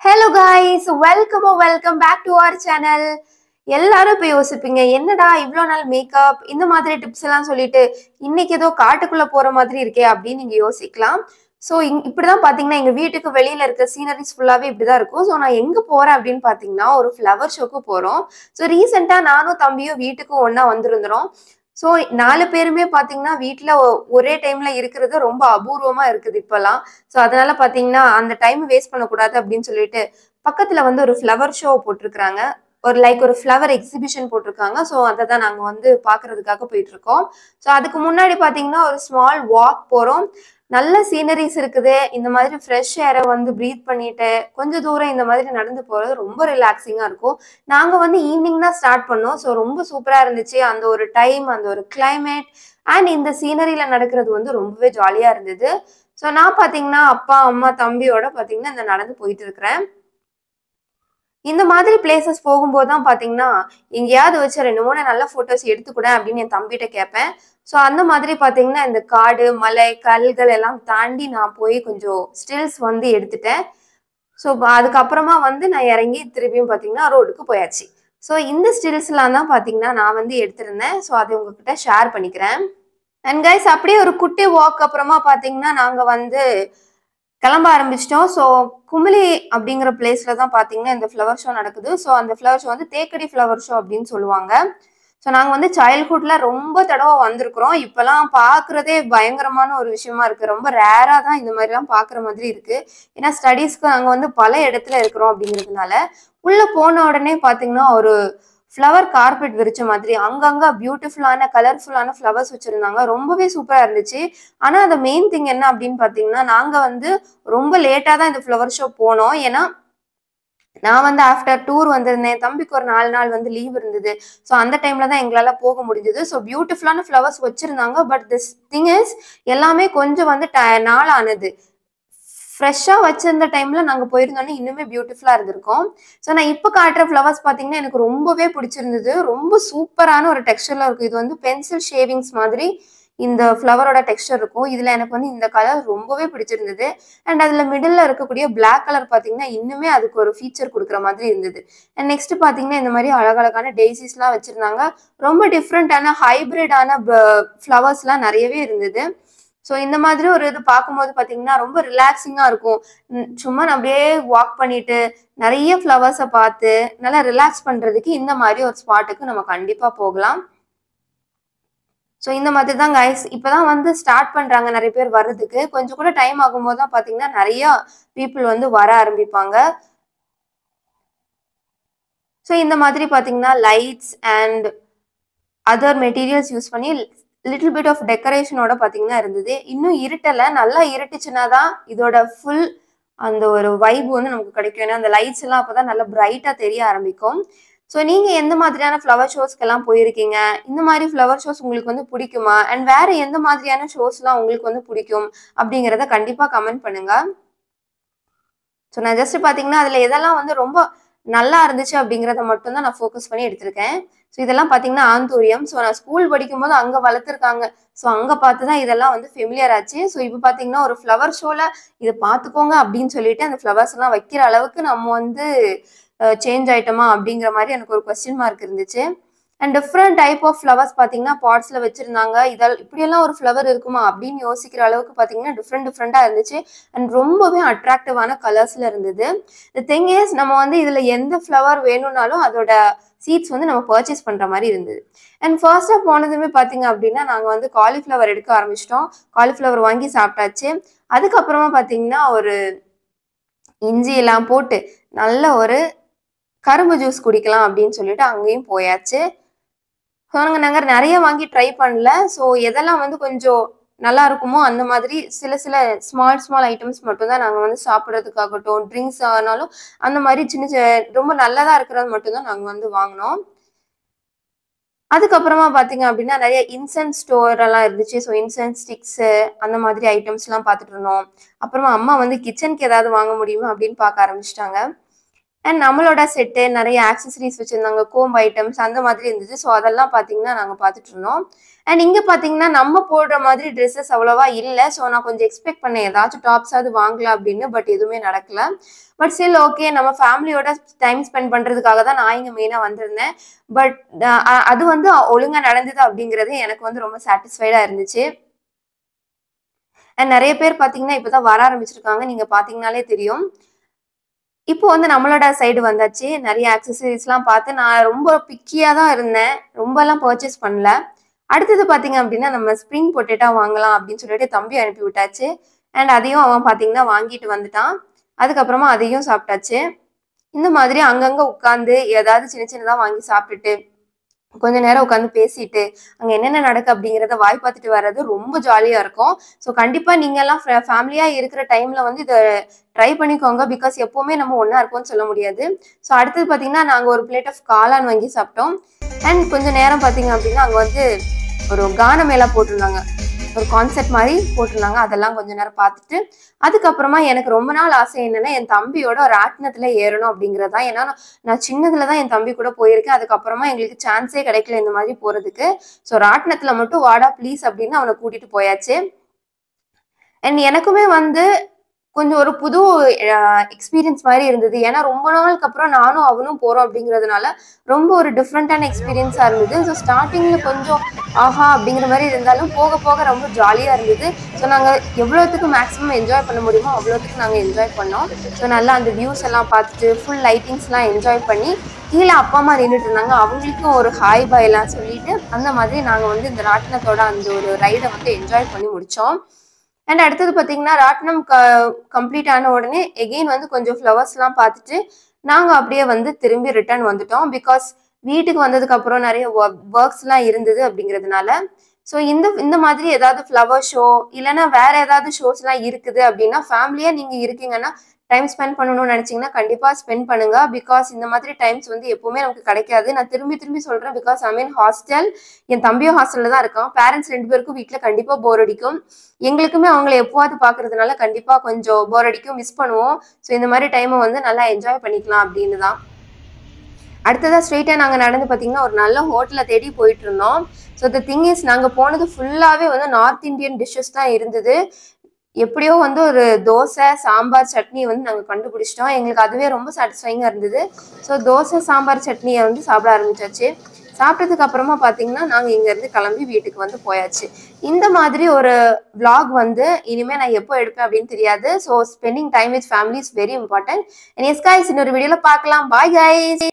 Hello guys, welcome back to our channel. எல்லாரும் இப்ப யோசிப்பீங்க என்னடா இவ்வளோ நாள் மேக்கப் இந்த மாதிரி டிப்ஸ் எல்லாம் சொல்லிட்டு இன்னைக்கு ஏதோ காட்டுக்குள்ள போற மாதிரி இருக்கே அப்படின்னு நீங்க யோசிக்கலாம். ஸோ இப்படிதான் பாத்தீங்கன்னா எங்க வீட்டுக்கு வெளியில இருக்க சீனரிஸ் ஃபுல்லாவே இப்படிதான் இருக்கும். ஸோ நான் எங்க போறேன் அப்படின்னு பாத்தீங்கன்னா ஒரு ஃப்ளவர் ஷோக்கு போறோம். ஸோ ரீசெண்டா நானும் தம்பியும் வீட்டுக்கு ஒன்னா வந்திருந்தோம். ஸோ 4 பேருமே பாத்தீங்கன்னா வீட்டுல ஒரே டைம்ல இருக்கிறது ரொம்ப அபூர்வமா இருக்குது இப்பெல்லாம். ஸோ அதனால பாத்தீங்கன்னா அந்த டைம் வேஸ்ட் பண்ணக்கூடாது அப்படின்னு சொல்லிட்டு பக்கத்துல வந்து ஒரு ஃப்ளவர் ஷோ போட்டிருக்கிறாங்க. ஒரு ஃப்ளவர் எக்ஸிபிஷன் போட்டிருக்காங்க. ஸோ அதை தான் நாங்கள் வந்து பார்க்கறதுக்காக போயிட்டு இருக்கோம். ஸோ அதுக்கு முன்னாடி பார்த்தீங்கன்னா ஒரு ஸ்மால் வாக் போகிறோம். நல்ல சீனரிஸ் இருக்குது. இந்த மாதிரி ஃப்ரெஷ் ஏரை வந்து ப்ரீத் பண்ணிட்டு கொஞ்சம் தூரம் இந்த மாதிரி நடந்து போகிறது ரொம்ப ரிலாக்ஸிங்காக இருக்கும். நாங்கள் வந்து ஈவினிங் தான் ஸ்டார்ட் பண்ணோம். ஸோ ரொம்ப சூப்பராக இருந்துச்சு. அந்த ஒரு டைம், அந்த ஒரு கிளைமேட் அண்ட் இந்த சீனரியில் நடக்கிறது வந்து ரொம்பவே ஜாலியாக இருந்தது. ஸோ நான் பார்த்தீங்கன்னா அப்பா அம்மா தம்பியோட பார்த்தீங்கன்னா இந்த நடந்து போயிட்டு இருக்கிறேன். இந்த மாதிரி பிளேசஸ் போகும்போது தான் பார்த்தீங்கன்னா எங்கேயாவது வச்சு 2-3 நல்ல ஃபோட்டோஸ் எடுத்துக்கூட அப்படின்னு என் தம்பிகிட்ட கேட்பேன். ஸோ அந்த மாதிரி பார்த்தீங்கன்னா இந்த காடு, மலை, கல்கள் எல்லாம் தாண்டி நான் போய் கொஞ்சம் ஸ்டில்ஸ் வந்து எடுத்துட்டேன். ஸோ அதுக்கப்புறமா வந்து நான் இறங்கி திருப்பியும் பார்த்தீங்கன்னா ரோடுக்கு போயாச்சு. ஸோ இந்த ஸ்டில்ஸ்லாம் தான் பார்த்தீங்கன்னா நான் வந்து எடுத்திருந்தேன். ஸோ அதை உங்ககிட்ட ஷேர் பண்ணிக்கிறேன். அண்ட் கைஸ் அப்படியே ஒரு குட்டி வாக் அப்புறமா பார்த்தீங்கன்னா நாங்கள் வந்து கிளம்ப ஆரம்பிச்சிட்டோம். ஸோ குமிளி அப்படிங்கிற பிளேஸ்ல தான் பார்த்தீங்கன்னா இந்த ஃப்ளவர் ஷோ நடக்குது. ஸோ அந்த ஃப்ளவர் ஷோ வந்து தேக்கடி ஃப்ளவர் ஷோ அப்படின்னு சொல்லுவாங்க. ஸோ நாங்கள் வந்து சைல்ட்ஹுட்ல ரொம்ப தடவை வந்திருக்கிறோம். இப்போலாம் பார்க்குறதே பயங்கரமான ஒரு விஷயமா இருக்கு. ரொம்ப ரேராக தான் இந்த மாதிரிலாம் பார்க்குற மாதிரி இருக்கு. ஏன்னா ஸ்டடீஸ்க்கு நாங்கள் வந்து பல இடத்துல இருக்கிறோம் அப்படிங்கிறதுனால உள்ள போன உடனே பார்த்தீங்கன்னா ஒரு ஃப்ளவர் கார்பெட் விரிச்ச மாதிரி அங்கங்க பியூட்டிஃபுல்லான கலர்ஃபுல்லான ஃப்ளவர்ஸ் வச்சிருந்தாங்க. ரொம்பவே சூப்பரா இருந்துச்சு. ஆனா அந்த மெயின் திங் என்ன அப்படின்னு பாத்தீங்கன்னா நாங்க வந்து ரொம்ப லேட்டா தான் இந்த ஃப்ளவர் ஷோ போனோம். ஏன்னா நான் வந்து ஆஃப்டர் டூர் வந்திருந்தேன். தம்பிக்கு ஒரு 4 நாள் வந்து லீவ் இருந்தது. ஸோ அந்த டைம்ல தான் எங்களால போக முடிஞ்சது. ஸோ பியூட்டிஃபுல்லான ஃப்ளவர்ஸ் வச்சிருந்தாங்க. பட் திஸ் திங் இஸ் எல்லாமே கொஞ்சம் வந்து நாள் ஆனது. ஃப்ரெஷ்ஷாக வச்சிருந்த டைம்ல நாங்கள் போயிருந்தோன்னே இன்னுமே பியூட்டிஃபுல்லாக இருந்திருக்கும். ஸோ நான் இப்போ காட்டுற ஃப்ளவர்ஸ் பார்த்தீங்கன்னா எனக்கு ரொம்பவே பிடிச்சிருந்தது. ரொம்ப சூப்பரான ஒரு டெக்ஸ்டர்ல இருக்கும். இது வந்து பென்சில் ஷேவிங்ஸ் மாதிரி இந்த ஃப்ளவரோட டெக்ஸ்டர் இருக்கும். இதில் எனக்கு வந்து இந்த கலர் ரொம்பவே பிடிச்சிருந்தது. அண்ட் அதில் மிடில் இருக்கக்கூடிய பிளாக் கலர் பார்த்தீங்கன்னா இன்னுமே அதுக்கு ஒரு ஃபீச்சர் கொடுக்குற மாதிரி இருந்தது. அண்ட் நெக்ஸ்ட் பார்த்தீங்கன்னா இந்த மாதிரி அழகழகான டெய்சிஸ்லாம் வச்சிருந்தாங்க. ரொம்ப டிஃப்ரெண்டான ஹைப்ரிடான ஃப்ளவர்ஸ்லாம் நிறையவே இருந்தது. ஸோ இந்த மாதிரி ஒரு இது பார்க்கும்போது பார்த்தீங்கன்னா ரொம்ப ரிலாக்ஸிங்காக இருக்கும். சும்மா நான் அப்படியே வாக் பண்ணிட்டு நிறைய ஃப்ளவர்ஸை பார்த்து நல்லா ரிலாக்ஸ் பண்ணுறதுக்கு இந்த மாதிரி ஒரு ஸ்பாட்டுக்கு நம்ம கண்டிப்பாக போகலாம். ஸோ இந்த மாதிரி தான் கைஸ் இப்போதான் வந்து ஸ்டார்ட் பண்ணுறாங்க நிறைய பேர் வர்றதுக்கு. கொஞ்சம் கூட டைம் ஆகும்போது தான் பார்த்தீங்கன்னா நிறைய பீப்புள் வந்து வர ஆரம்பிப்பாங்க. ஸோ இந்த மாதிரி பார்த்தீங்கன்னா lights and other materials use பண்ணி லிட்டில் பிட் ஆஃப் டெக்கரேஷனோட பார்த்தீங்கன்னா இருந்தது. இன்னும் இருட்டலை, நல்லா இருட்டுச்சுன்னா தான் இதோட ஃபுல் அந்த ஒரு வைப் வந்து நமக்கு கிடைக்கும். ஏன்னா அந்த லைட்ஸ் எல்லாம் அப்போ தான் நல்லா பிரைட்டாக தெரிய ஆரம்பிக்கும். ஸோ நீங்கள் எந்த மாதிரியான ஃப்ளவர் ஷோஸ்க்கெல்லாம் போயிருக்கீங்க? இந்த மாதிரி ஃப்ளவர் ஷோஸ் உங்களுக்கு வந்து பிடிக்குமா? அண்ட் வேறு எந்த மாதிரியான ஷோஸ்லாம் உங்களுக்கு வந்து பிடிக்கும் அப்படிங்கிறத கண்டிப்பாக கமெண்ட் பண்ணுங்க. ஸோ நான் ஜஸ்ட் பார்த்தீங்கன்னா அதில் எதெல்லாம் வந்து ரொம்ப நல்லா இருந்துச்சு அப்படிங்கிறத மட்டும் தான் நான் ஃபோக்கஸ் பண்ணி எடுத்திருக்கேன். ஸோ இதெல்லாம் பார்த்தீங்கன்னா ஆந்தூரியம். ஸோ நான் ஸ்கூல் படிக்கும்போது அங்கே வளர்த்துருக்காங்க. ஸோ அங்கே பார்த்து தான் இதெல்லாம் வந்து ஃபெமிலியர் ஆச்சு. ஸோ இப்போ பார்த்தீங்கன்னா ஒரு ஃப்ளவர் ஷோவில் இதை பார்த்துக்கோங்க அப்படின்னு சொல்லிட்டு அந்த ஃப்ளவர்ஸ் எல்லாம் வைக்கிற அளவுக்கு நம்ம வந்து சேஞ்ச் ஆயிட்டோமா அப்படிங்கிற மாதிரி எனக்கு ஒரு கொஸ்டின் மார்க் இருந்துச்சு. And different type of flowers பார்த்தீங்கன்னா பாட்ஸில் வச்சுருந்தாங்க. இப்படியெல்லாம் ஒரு ஃப்ளவர் இருக்குமா அப்படின்னு யோசிக்கிற அளவுக்கு பார்த்தீங்கன்னா டிஃப்ரெண்ட்டாக இருந்துச்சு. அண்ட் ரொம்பவே அட்ராக்டிவான கலர்ஸில் இருந்தது. தி திங் இஸ் நம்ம வந்து இதில் எந்த ஃப்ளவர் வேணும்னாலும் அதோட சீட்ஸ் வந்து நம்ம பர்ச்சேஸ் பண்ணுற மாதிரி இருந்தது. அண்ட் ஃபர்ஸ்ட்டாக போனதுமே பார்த்தீங்க அப்படின்னா நாங்கள் வந்து காலிஃப்ளவர் எடுக்க ஆரம்பிச்சிட்டோம். காலிஃப்ளவர் வாங்கி சாப்பிட்டாச்சு. அதுக்கப்புறமா பார்த்தீங்கன்னா ஒரு இஞ்சி எல்லாம் போட்டு நல்ல ஒரு கரும்பு ஜூஸ் குடிக்கலாம் அப்படின்னு சொல்லிட்டு அங்கேயும் போயாச்சு. ஸோ நாங்கள் நிறைய வாங்கி ட்ரை பண்ணல. ஸோ எதெல்லாம் வந்து கொஞ்சம் நல்லா இருக்குமோ அந்த மாதிரி சில ஸ்மால் ஐட்டம்ஸ் மட்டும் தான் நாங்கள் வந்து சாப்பிட்றதுக்காகட்டும், ட்ரிங்க்ஸ் ஆனாலும் அந்த மாதிரி சின்ன ரொம்ப நல்லதாக இருக்கிறது மட்டும்தான் நாங்கள் வந்து வாங்கினோம். அதுக்கப்புறமா பார்த்தீங்க அப்படின்னா நிறைய இன்சென்ஸ் ஸ்டோர் எல்லாம் இருந்துச்சு. ஸோ இன்சென்ஸ் ஸ்டிக்ஸு அந்த மாதிரி ஐட்டம்ஸ்லாம் பார்த்துட்டு இருந்தோம். அப்புறமா அம்மா வந்து கிச்சனுக்கு ஏதாவது வாங்க முடியுமா அப்படின்னு பார்க்க ஆரம்பிச்சிட்டாங்க. அண்ட் நம்மளோட செட்டு நிறைய ஆக்சசரிஸ் வச்சிருந்தாங்க, கோம் ஐட்டம்ஸ் அந்த மாதிரி இருந்துச்சு. ஸோ அதெல்லாம் பார்த்தீங்கன்னா நாங்கள் பார்த்துட்டு இருந்தோம். அண்ட் இங்கே பார்த்தீங்கன்னா நம்ம போடுற மாதிரி ட்ரெஸ்ஸஸ் அவ்வளோவா இல்லை. ஸோ நான் கொஞ்சம் எக்ஸ்பெக்ட் பண்ணேன் ஏதாச்சும் டாப்ஸாவது வாங்கலாம் அப்படின்னு. பட் எதுவுமே நடக்கல. பட் ஸ்டில் ஓகே, நம்ம ஃபேமிலியோட டைம் ஸ்பெண்ட் பண்ணுறதுக்காக தான் நான் இங்கே மெயினாக வந்திருந்தேன். பட் அது வந்து ஒழுங்காக நடந்தது அப்படிங்கிறது எனக்கு வந்து ரொம்ப சாட்டிஸ்ஃபைடாக இருந்துச்சு. அண்ட் நிறைய பேர் பார்த்தீங்கன்னா இப்போ தான் வர ஆரம்பிச்சிருக்காங்க, நீங்கள் பார்த்தீங்கனாலே தெரியும். இப்போ வந்து நம்மளோட சைடு வந்தாச்சு. நிறைய ஆக்சசரிஸ்லாம் பார்த்து நான் ரொம்ப பிக்கியாக தான் இருந்தேன், ரொம்பலாம் பர்ச்சேஸ் பண்ணல. அடுத்தது பார்த்தீங்க அப்படின்னா நம்ம ஸ்ப்ரிங் பொட்டேட்டோ வாங்கலாம் அப்படின்னு சொல்லிட்டு தம்பி அனுப்பி விட்டாச்சு. அண்ட் அதையும் அவன் பார்த்தீங்கன்னா வாங்கிட்டு வந்துட்டான். அதுக்கப்புறமா அதையும் சாப்பிட்டாச்சு. இந்த மாதிரி அங்கங்கே உட்காந்து ஏதாவது சின்ன சின்னதாக வாங்கி சாப்பிட்டுட்டு கொஞ்ச நேரம் உட்காந்து பேசிட்டு அங்கே என்னென்ன நடக்கு அப்படிங்கிறத வாய் பார்த்துட்டு வர்றது ரொம்ப ஜாலியாக இருக்கும். ஸோ கண்டிப்பாக நீங்கள்லாம் ஃபேமிலியாக இருக்கிற டைமில் வந்து இதை ட்ரை பண்ணிக்கோங்க. பிகாஸ் எப்போவுமே நம்ம ஒன்றா இருப்போம்னு சொல்ல முடியாது. ஸோ அடுத்தது பார்த்தீங்கன்னா நாங்கள் ஒரு பிளேட் ஆஃப் காளான் வாங்கி சாப்பிட்டோம். அண்ட் கொஞ்சம் நேரம் பார்த்தீங்க அப்படின்னா அங்கே வந்து ஒரு கானமேளா போட்டிருந்தாங்க, ஒரு கான்செப்ட் மாதிரி போட்டிருந்தாங்க. அதெல்லாம் கொஞ்ச நேரம் பார்த்துட்டு அதுக்கப்புறமா எனக்கு ரொம்ப நாள் ஆசை என்னன்னா என் தம்பியோட ஒரு ராட்டினத்துல ஏறணும் அப்படிங்கிறது தான். ஏன்னா நான் சின்னதுல தான் என் தம்பி கூட போயிருக்கேன். அதுக்கப்புறமா எங்களுக்கு சான்ஸே கிடைக்கல இந்த மாதிரி போறதுக்கு. ஸோ ராட்டினத்துல மட்டும் வாடா ப்ளீஸ் அப்படின்னு அவனை கூட்டிட்டு போயாச்சு. அண்ட் எனக்குமே வந்து கொஞ்சம் ஒரு புது எக்ஸ்பீரியன்ஸ் மாதிரி இருந்தது. ஏன்னா ரொம்ப நாளுக்கு அப்புறம் நானும் அவனும் போகிறோம் அப்படிங்கிறதுனால ரொம்ப ஒரு டிஃப்ரெண்ட்டான எக்ஸ்பீரியன்ஸாக இருந்தது. ஸோ ஸ்டார்டிங்கில் கொஞ்சம் ஆஹா அப்படிங்கிற மாதிரி இருந்தாலும் போக போக ரொம்ப ஜாலியாக இருந்தது. ஸோ நாங்கள் எவ்வளோத்துக்கு மேக்ஸிமம் என்ஜாய் பண்ண முடியுமோ அவ்வளோத்துக்கு நாங்கள் என்ஜாய் பண்ணோம். ஸோ நல்லா அந்த வியூஸ் எல்லாம் பார்த்துட்டு ஃபுல் லைட்டிங்ஸ்லாம் என்ஜாய் பண்ணி கீழே அப்பா அம்மா நின்றுட்டு இருந்தாங்க, அவங்களுக்கும் ஒரு ஹாய் பாய் எல்லாம் சொல்லிட்டு அந்த மாதிரி நாங்கள் வந்து இந்த ராட்டினத்தோட அந்த ஒரு ரைடை வந்து என்ஜாய் பண்ணி முடித்தோம். அண்ட் அடுத்தது பார்த்தீங்கன்னா ராட்டினம் கம்ப்ளீட் ஆன உடனே எகெயின் வந்து கொஞ்சம் ஃப்ளவர்ஸ்லாம் பார்த்துட்டு நாங்கள் அப்படியே வந்து திரும்பி ரிட்டர்ன் வந்துட்டோம். பிகாஸ் வீட்டுக்கு வந்ததுக்கப்புறம் நிறைய ஒர்க்ஸ்லாம் இருந்தது அப்படிங்கிறதுனால. ஸோ இந்த மாதிரி ஏதாவது ஃப்ளவர் ஷோ இல்லைன்னா வேற ஏதாவது ஷோஸ்லாம் இருக்குது அப்படின்னா ஃபேமிலியாக நீங்கள் இருக்கீங்கன்னா டைம் ஸ்பெண்ட் பண்ணணும்னு நினச்சிங்கன்னா கண்டிப்பாக ஸ்பெண்ட் பண்ணுங்க. பிகாஸ் இந்த மாதிரி டைம்ஸ் வந்து எப்பவுமே நமக்கு கிடைக்காது. நான் திரும்பி சொல்கிறேன். பிகாஸ் ஐ மீன் ஹாஸ்டல், என் தம்பியும் ஹாஸ்டலில் தான் இருக்கான். பேரண்ட்ஸ் 2 பேருக்கும் வீட்டில் கண்டிப்பாக போர் அடிக்கும். எங்களுக்குமே அவங்கள எப்போவாது பார்க்கறதுனால கண்டிப்பாக கொஞ்சம் போர் அடிக்கும், மிஸ் பண்ணுவோம். ஸோ இந்த மாதிரி டைமை வந்து நல்லா என்ஜாய் பண்ணிக்கலாம் அப்படின்னு தான். அடுத்ததாக ஸ்ட்ரெயிட்டாக நாங்கள் நடந்து பார்த்தீங்கன்னா ஒரு நல்ல ஹோட்டலை தேடி போயிட்டு இருந்தோம். ஸோ த திங் இஸ் நாங்கள் போனது ஃபுல்லாகவே வந்து நார்த் இந்தியன் டிஷ்ஷஸ் தான் இருந்தது. எப்படியோ வந்து ஒரு தோசை சாம்பார் சட்னி வந்து நாங்கள் கண்டுபிடிச்சிட்டோம். எங்களுக்கு அதுவே ரொம்ப சாட்டிஸ்ஃபைங்காக இருந்தது. ஸோ தோசை சாம்பார் சட்னியை வந்து சாப்பிட ஆரம்பிச்சாச்சு. சாப்பிட்டதுக்கு அப்புறமா பார்த்தீங்கன்னா நாங்கள் இங்கேருந்து கிளம்பி வீட்டுக்கு வந்து போயாச்சு. இந்த மாதிரி ஒரு vlog வந்து இனிமேல் நான் எப்போ எடுப்பேன் அப்படின்னு தெரியாது. So spending time with family is very important. S guys, இன்னொரு வீடியோவில் பார்க்கலாம். Bye guys.